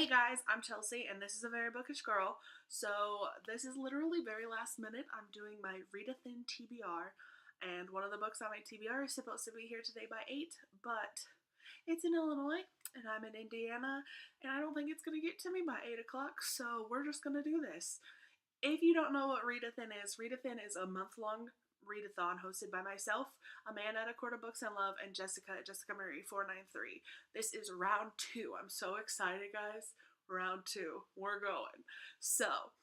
Hey guys, I'm Chelsea and this is a very bookish girl. So this is literally very last minute. I'm doing my Readathin TBR and one of the books on my TBR is supposed to be here today by 8, but it's in Illinois and I'm in Indiana and I don't think it's going to get to me by 8 o'clock, so we're just going to do this. If you don't know what Readathin is a month-long readathon hosted by myself, Amanda at A Court of Books and Love, and Jessica at Jessica Marie 493. This is round 2. I'm so excited, guys. Round 2. We're going. So,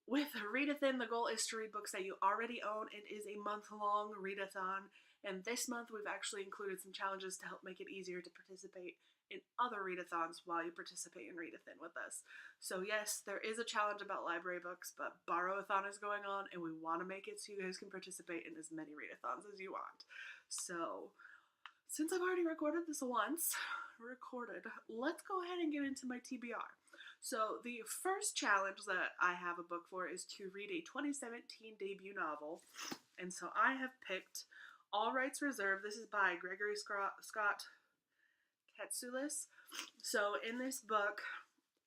with Readathin, the goal is to read books that you already own. It is a month-long readathon, and this month we've actually included some challenges to help make it easier to participate in other readathons while you participate in Readathin with us. So yes, there is a challenge about library books, but Borrow-a-thon is going on and we want to make it so you guys can participate in as many readathons as you want. So since I've already recorded this once, let's go ahead and get into my TBR. So the first challenge that I have a book for is to read a 2017 debut novel, and so I have picked All Rights Reserved. This is by Gregory Scott Katsulis. So in this book,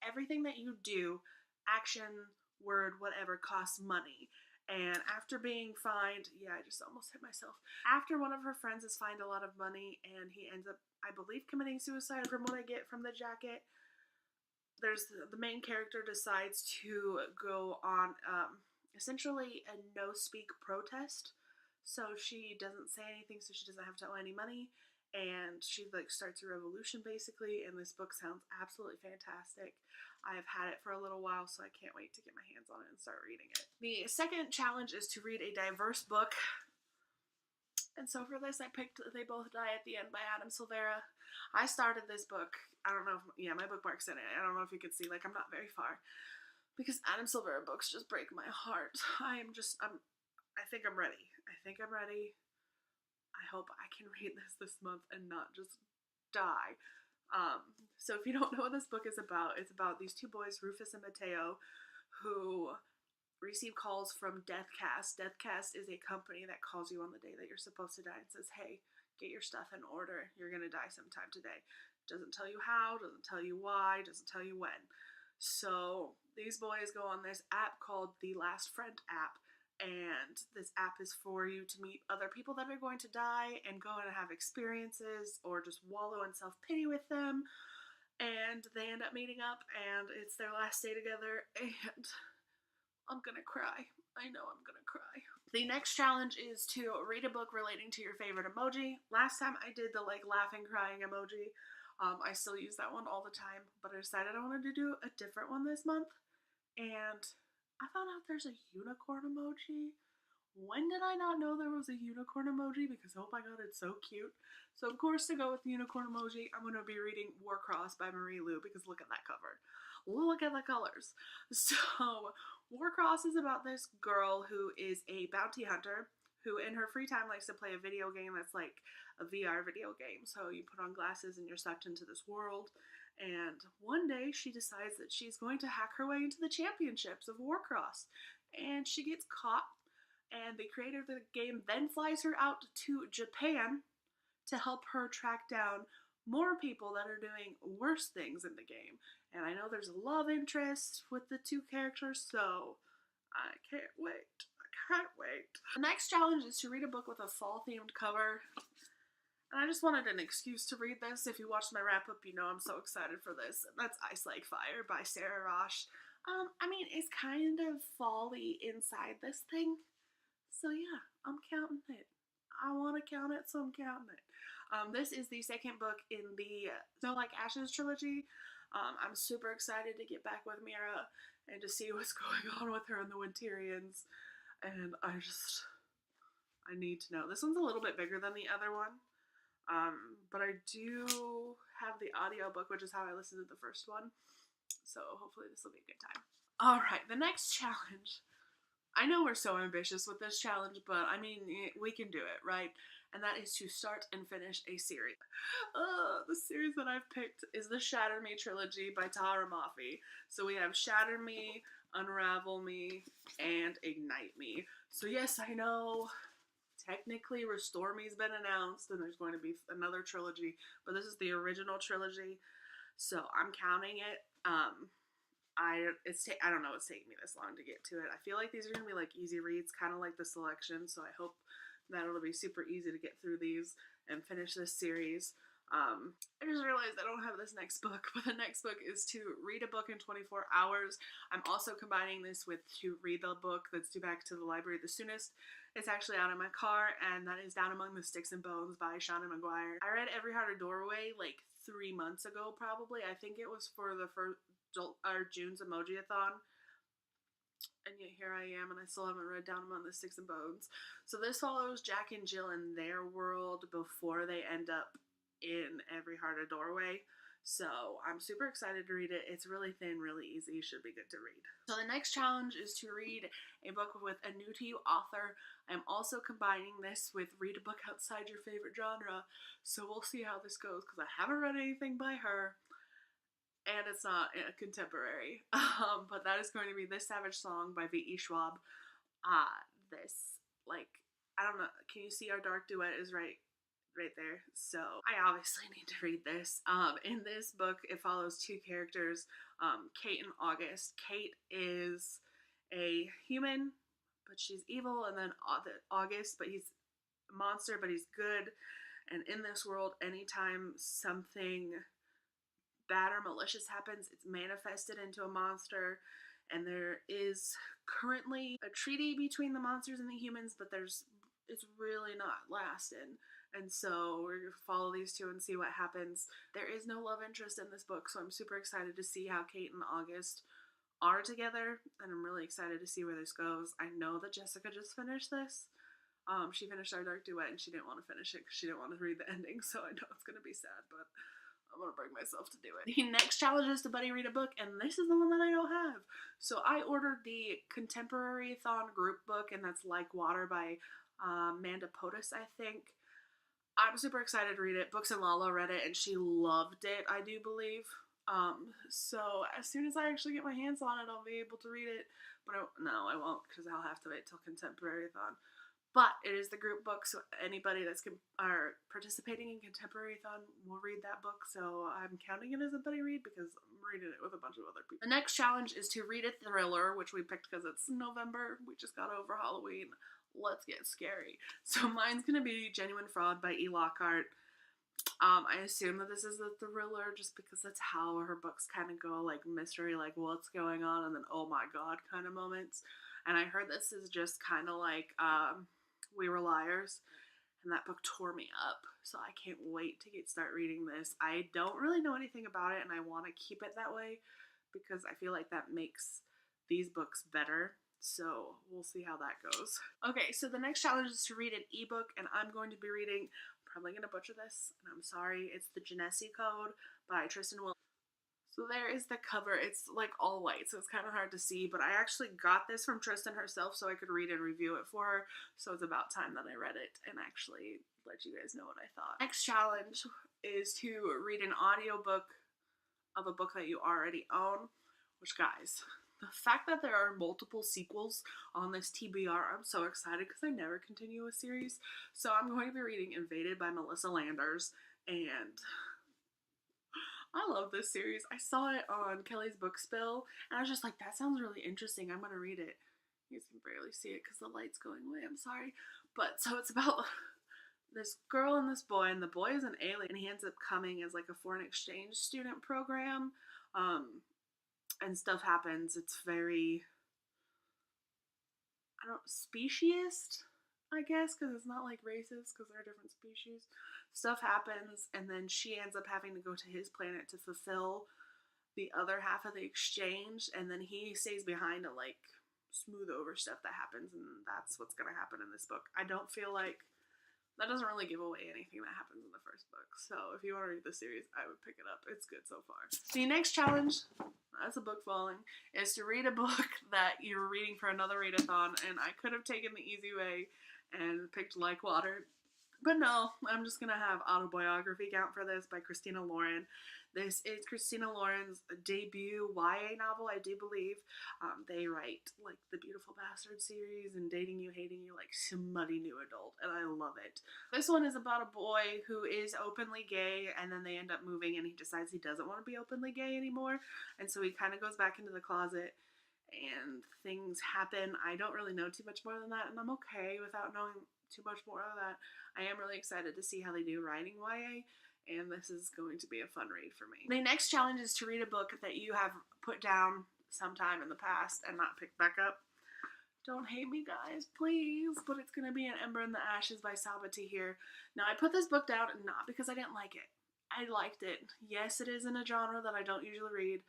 everything that you do, action, word, whatever, costs money. And after being fined, I just almost hit myself. After one of her friends is fined a lot of money and he ends up, I believe, committing suicide from what I get from the jacket, there's the main character decides to go on essentially a no-speak protest. So she doesn't say anything, so she doesn't have to owe any money. And she starts a revolution basically, and this book sounds absolutely fantastic. I have had it for a little while, so I can't wait to get my hands on it and start reading it. The second challenge is to read a diverse book, and so for this I picked They Both Die at the End by Adam Silvera. I started this book, I don't know if, my bookmark's in it, I don't know if you can see, I'm not very far, because Adam Silvera books just break my heart. I think I'm ready. I hope I can read this month and not just die. So if you don't know what this book is about, it's about these two boys, Rufus and Mateo, who receive calls from Deathcast. Deathcast is a company that calls you on the day that you're supposed to die and says, hey, get your stuff in order. You're going to die sometime today. Doesn't tell you how, doesn't tell you why, doesn't tell you when. So these boys go on this app called the Last Friend app. And this app is for you to meet other people that are going to die and go and have experiences or just wallow in self-pity with them. And they end up meeting up and it's their last day together and I'm gonna cry. I know I'm gonna cry. The next challenge is to read a book relating to your favorite emoji. Last time I did the laughing crying emoji. I still use that one all the time, but I decided I wanted to do a different one this month. And I found out there's a unicorn emoji. When did I not know there was a unicorn emoji? Because oh my god, it's so cute. So of course, to go with the unicorn emoji, I'm going to be reading Warcross by Marie Lu, because look at that cover. Look at the colors. So Warcross is about this girl who is a bounty hunter who in her free time likes to play a video game that's like a VR video game. So you put on glasses and you're sucked into this world. And one day she decides that she's going to hack her way into the championships of Warcross. And she gets caught, and the creator of the game then flies her out to Japan to help her track down more people that are doing worse things in the game. And I know there's a love interest with the two characters, so I can't wait. The next challenge is to read a book with a fall-themed cover. And I just wanted an excuse to read this. If you watched my wrap-up, you know I'm so excited for this. That's Ice Like Fire by Sarah Rosh. It's kind of fall-y inside this thing. So yeah, I'm counting it. I want to count it, so I'm counting it. This is the second book in the Snow Like Ashes trilogy. I'm super excited to get back with Mira and to see what's going on with her and the Winterians. And I need to know. This one's a little bit bigger than the other one. But I do have the audiobook, which is how I listened to the first one. So hopefully this will be a good time. Alright, the next challenge. I know we're so ambitious with this challenge, but we can do it, right? And that is to start and finish a series. The series that I've picked is the Shatter Me trilogy by Tahara Mafi. So we have Shatter Me, Unravel Me, and Ignite Me. So yes, I know technically Restore Me's been announced and there's going to be another trilogy, but this is the original trilogy, so I'm counting it. I don't know what's taking me this long to get to it. I feel like these are gonna be like easy reads, kind of like the selection. So I hope that it'll be super easy to get through these and finish this series. I just realized I don't have this next book, but the next book is To Read a Book in 24 Hours. I'm also combining this with To Read the Book That's Due Back to the Library the Soonest. It's actually out in my car, and that is Down Among the Sticks and Bones by Shauna Maguire. I read Every Heart a Doorway like 3 months ago, probably. I think it was for the first June's Emoji-a-thon. And yet here I am, and I still haven't read Down Among the Sticks and Bones. So this follows Jack and Jill in their world before they end up in Every Heart a Doorway. So I'm super excited to read it. It's really thin, really easy, should be good to read. So the next challenge is to read a book with a new to you author. I'm also combining this with read a book outside your favorite genre. So we'll see how this goes, because I haven't read anything by her, and it's not a contemporary. But that is going to be This Savage Song by V.E. Schwab. This, like, I don't know, can you see our dark duet is right there. So I obviously need to read this. In this book, it follows two characters, Kate and August. Kate is a human, but she's evil, and then August, but he's a monster, but he's good. And in this world, anytime something bad or malicious happens, it's manifested into a monster. And there is currently a treaty between the monsters and the humans, but it's really not lasting. And so we're going to follow these two and see what happens. There is no love interest in this book, so I'm super excited to see how Kate and August are together, and I'm really excited to see where this goes. I know that Jessica just finished this. She finished Our Dark Duet, and she didn't want to finish it because she didn't want to read the ending, so I know it's going to be sad, but I'm going to bring myself to do it. The next challenge is to buddy read a book, and this is the one that I don't have. So I ordered the Contemporary-thon group book, and that's Like Water by Amanda Potus, I think. I'm super excited to read it. Books and Lala read it, and she loved it, I do believe. So as soon as I actually get my hands on it, I'll be able to read it. But no, I won't, because I'll have to wait till Contemporary-thon. But it is the group book, so anybody that's are participating in Contemporary-thon will read that book. So I'm counting it as a buddy read because I'm reading it with a bunch of other people. The next challenge is to read a thriller, which we picked because it's November. We just got over Halloween. Let's get scary. So mine's gonna be Genuine Fraud by E. Lockhart. I assume that this is a thriller just because that's how her books kind of go, like mystery, like what's going on, and then oh my god kind of moments. And I heard this is just kind of like We Were Liars, and that book tore me up. So I can't wait to start reading this. I don't really know anything about it, and I want to keep it that way because I feel like that makes these books better. So we'll see how that goes. Okay, so the next challenge is to read an ebook, and I'm going to be reading, I'm probably going to butcher this, and I'm sorry, it's The Genesi Code by Tristan Williams. So there is the cover. It's like all white, so it's kind of hard to see, but I actually got this from Tristan herself so I could read and review it for her, so it's about time that I read it and actually let you guys know what I thought. Next challenge is to read an audiobook of a book that you already own, which, guys, the fact that there are multiple sequels on this TBR, I'm so excited because I never continue a series. So I'm going to be reading Invaded by Melissa Landers, and I love this series. I saw it on Kelly's Book Spill, and I was just like, that sounds really interesting. I'm going to read it. You guys can barely see it because the light's going away. I'm sorry. But so it's about this girl and this boy, and the boy is an alien, and he ends up coming as like a foreign exchange student program. And stuff happens. It's very, speciesist, I guess, because it's not like racist, because they're different species. Stuff happens, and then she ends up having to go to his planet to fulfill the other half of the exchange, and then he stays behind to, like, smooth over stuff that happens, and that's what's going to happen in this book. I don't feel like that doesn't really give away anything that happens in the first book. So if you want to read the series, I would pick it up. It's good so far. The next challenge, that's a book falling, is to read a book that you're reading for another readathon. And I could have taken the easy way and picked Like Water. But no, I'm just going to have autobiography count for this by Christina Lauren. This is Christina Lauren's debut YA novel, I do believe. They write like the Beautiful Bastard series and Dating You, Hating You, like smutty new adult, and I love it. This one is about a boy who is openly gay, and then they end up moving and he decides he doesn't want to be openly gay anymore, and so he kind of goes back into the closet and things happen. I don't really know too much more than that, and I'm okay without knowing too much more of that. I am really excited to see how they do writing YA, and this is going to be a fun read for me. The next challenge is to read a book that you have put down sometime in the past and not picked back up. Don't hate me, guys, please, but it's going to be An Ember in the Ashes by Sabati here. Now, I put this book down not because I didn't like it. I liked it. Yes, it is in a genre that I don't usually read,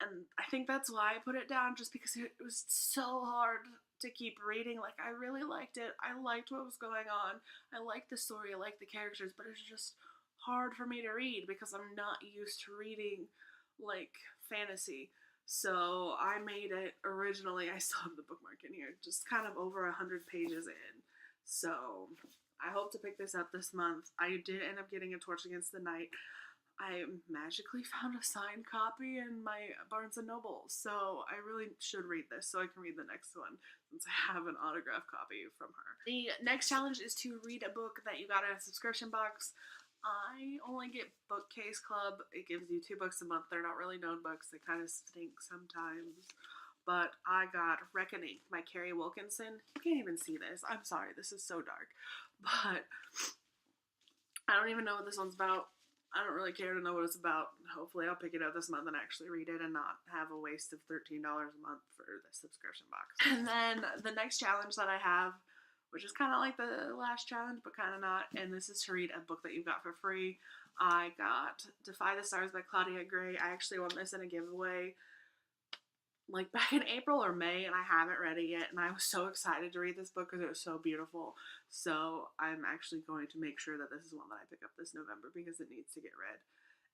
and I think that's why I put it down, just because it was so hard to keep reading. Like, I really liked it. I liked what was going on. I liked the story. I liked the characters, but it's just hard for me to read because I'm not used to reading, like, fantasy. So I made it originally. I still have the bookmark in here, just kind of over 100 pages in. So I hope to pick this up this month. I did end up getting A Torch Against the Night. I magically found a signed copy in my Barnes & Noble, so I really should read this so I can read the next one, since I have an autographed copy from her. The next challenge is to read a book that you got in a subscription box. I only get Bookcase Club. It gives you 2 books a month. They're not really known books. They kind of stink sometimes. But I got Reckoning by Carrie Wilkinson. You can't even see this. I'm sorry, this is so dark. But I don't even know what this one's about. I don't really care to know what it's about. Hopefully I'll pick it up this month and actually read it and not have a waste of $13 a month for the subscription box. And then the next challenge that I have, which is kind of like the last challenge, but kind of not, and this is to read a book that you got for free. I got Defy the Stars by Claudia Gray. I actually won this in a giveaway like back in April or May, and I haven't read it yet, and I was so excited to read this book because it was so beautiful. So I'm actually going to make sure that this is one that I pick up this November because it needs to get read,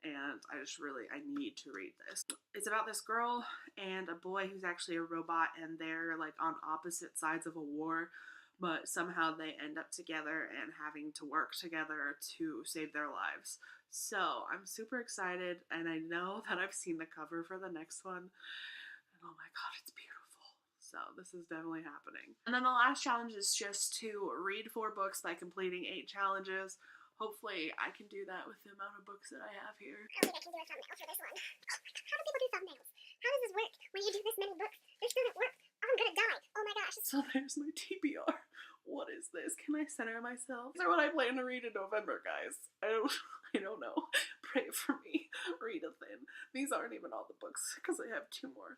and I need to read this. It's about this girl and a boy who's actually a robot, and they're like on opposite sides of a war, but somehow they end up together and having to work together to save their lives. So I'm super excited, and I know that I've seen the cover for the next one. Oh my god, it's beautiful. So this is definitely happening. And then the last challenge is just to read 4 books by completing 8 challenges. Hopefully I can do that with the amount of books that I have here. I don't think I can do a thumbnail for this one. Oh my god, how do people do thumbnails? How does this work when you do this many books? This doesn't work. I'm gonna die. Oh my gosh. So there's my TBR. What is this? Can I center myself? These are what I plan to read in November, guys. I don't know. Pray for me. Readathin. These aren't even all the books because I have 2 more.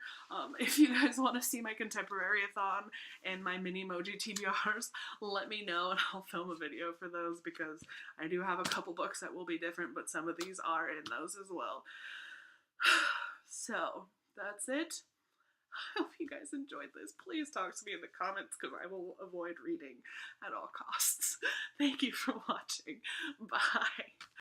If you guys want to see my contemporary-a-thon and my mini Emoji TBRs, let me know and I'll film a video for those because I do have a couple books that will be different, but some of these are in those as well. So that's it. I hope you guys enjoyed this. Please talk to me in the comments because I will avoid reading at all costs. Thank you for watching. Bye.